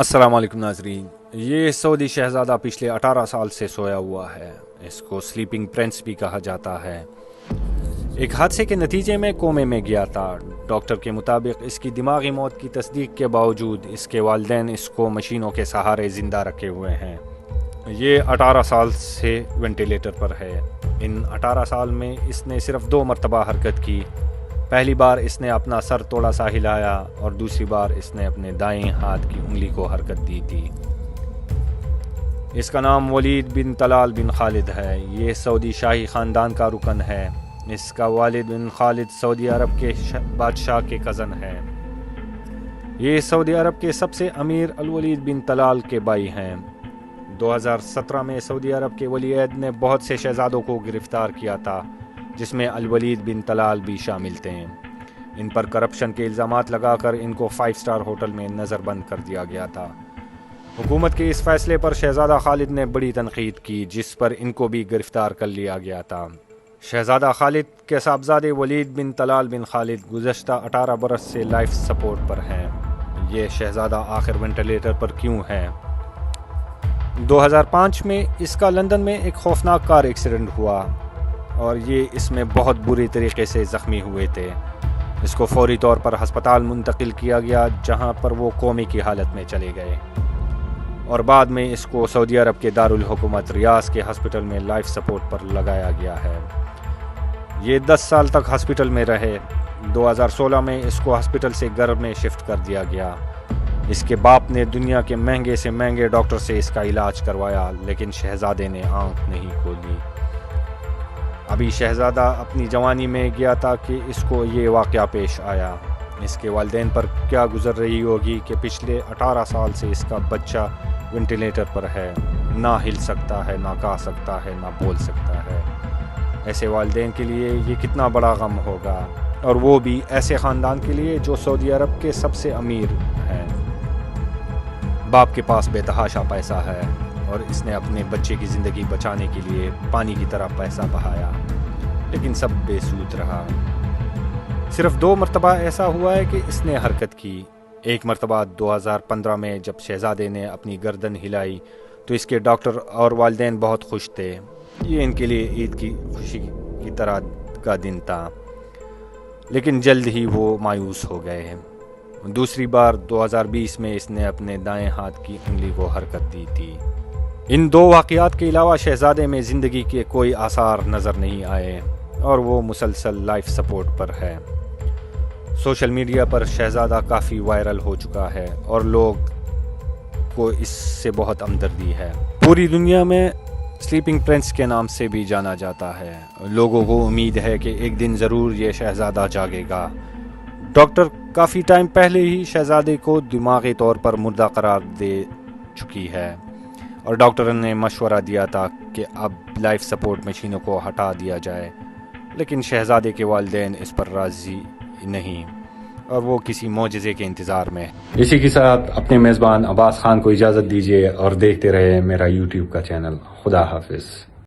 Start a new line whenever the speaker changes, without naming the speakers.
السلام علیکم ناظرین، یہ سعودی شہزادہ پچھلے 18 سال سے سویا ہوا ہے۔ اس کو سلیپنگ پرنس بھی کہا جاتا ہے۔ ایک حادثے کے نتیجے میں کومے میں گیا تھا۔ ڈاکٹر کے مطابق اس کی دماغی موت کی تصدیق کے باوجود اس کے والدین اس کو مشینوں کے سہارے زندہ رکھے ہوئے ہیں۔ یہ 18 سال سے وینٹیلیٹر پر ہے۔ ان 18 سال میں اس نے صرف 2 مرتبہ حرکت کی۔ پہلی بار اس نے اپنا سر تھوڑا سا ہلایا اور دوسری بار اس نے اپنے دائیں ہاتھ کی انگلی کو حرکت دی تھی۔ اس کا نام ولید بن طلال بن خالد ہے۔ یہ سعودی شاہی خاندان کا رکن ہے۔ اس کا والد بن خالد سعودی عرب کے بادشاہ کے کزن ہے۔ یہ سعودی عرب کے سب سے امیر الولید بن طلال کے بھائی ہیں۔ 2017 میں سعودی عرب کے ولی عہد نے بہت سے شہزادوں کو گرفتار کیا تھا، جس میں الولید بن طلال بھی شامل تھے۔ ان پر کرپشن کے الزامات لگا کر ان کو 5 اسٹار ہوٹل میں نظر بند کر دیا گیا تھا۔ حکومت کے اس فیصلے پر شہزادہ خالد نے بڑی تنقید کی، جس پر ان کو بھی گرفتار کر لیا گیا تھا۔ شہزادہ خالد کے صاحبزادے ولید بن طلال بن خالد گزشتہ 18 برس سے لائف سپورٹ پر ہیں۔ یہ شہزادہ آخر وینٹیلیٹر پر کیوں ہے؟ 2005 میں اس کا لندن میں ایک خوفناک کار ایکسیڈنٹ ہوا اور یہ اس میں بہت بری طریقے سے زخمی ہوئے تھے۔ اس کو فوری طور پر ہسپتال منتقل کیا گیا، جہاں پر وہ کومے کی حالت میں چلے گئے، اور بعد میں اس کو سعودی عرب کے دارالحکومت ریاض کے ہسپتال میں لائف سپورٹ پر لگایا گیا ہے۔ یہ 10 سال تک ہسپتال میں رہے۔ 2016 میں اس کو ہسپتال سے گھر میں شفٹ کر دیا گیا۔ اس کے باپ نے دنیا کے مہنگے سے مہنگے ڈاکٹر سے اس کا علاج کروایا، لیکن شہزادے نے آنکھ نہیں کھولی۔ ابھی شہزادہ اپنی جوانی میں گیا تھا کہ اس کو یہ واقعہ پیش آیا۔ اس کے والدین پر کیا گزر رہی ہوگی کہ پچھلے 18 سال سے اس کا بچہ وینٹیلیٹر پر ہے، نہ ہل سکتا ہے، نہ کہہ سکتا ہے، نہ بول سکتا ہے۔ ایسے والدین کے لیے یہ کتنا بڑا غم ہوگا، اور وہ بھی ایسے خاندان کے لیے جو سعودی عرب کے سب سے امیر ہیں۔ باپ کے پاس بے تحاشا پیسہ ہے اور اس نے اپنے بچے کی زندگی بچانے کے لیے پانی کی طرح پیسہ بہایا، لیکن سب بے سود رہا۔ صرف 2 مرتبہ ایسا ہوا ہے کہ اس نے حرکت کی۔ ایک مرتبہ 2015 میں جب شہزادے نے اپنی گردن ہلائی تو اس کے ڈاکٹر اور والدین بہت خوش تھے۔ یہ ان کے لیے عید کی خوشی کی طرح کا دن تھا، لیکن جلد ہی وہ مایوس ہو گئے۔ دوسری بار 2020 میں اس نے اپنے دائیں ہاتھ کی انگلی کو حرکت دی تھی۔ ان 2 واقعات کے علاوہ شہزادے میں زندگی کے کوئی آثار نظر نہیں آئے اور وہ مسلسل لائف سپورٹ پر ہے۔ سوشل میڈیا پر شہزادہ کافی وائرل ہو چکا ہے اور لوگ کو اس سے بہت ہمدردی ہے۔ پوری دنیا میں سلیپنگ پرنس کے نام سے بھی جانا جاتا ہے۔ لوگوں کو امید ہے کہ ایک دن ضرور یہ شہزادہ جاگے گا۔ ڈاکٹر کافی ٹائم پہلے ہی شہزادے کو دماغی طور پر مردہ قرار دے چکی ہے، اور ڈاکٹر نے مشورہ دیا تھا کہ اب لائف سپورٹ مشینوں کو ہٹا دیا جائے، لیکن شہزادے کے والدین اس پر راضی نہیں اور وہ کسی معجزے کے انتظار میں۔ اسی کے ساتھ اپنے میزبان عباس خان کو اجازت دیجیے اور دیکھتے رہے میرا YouTube کا چینل۔ خدا حافظ۔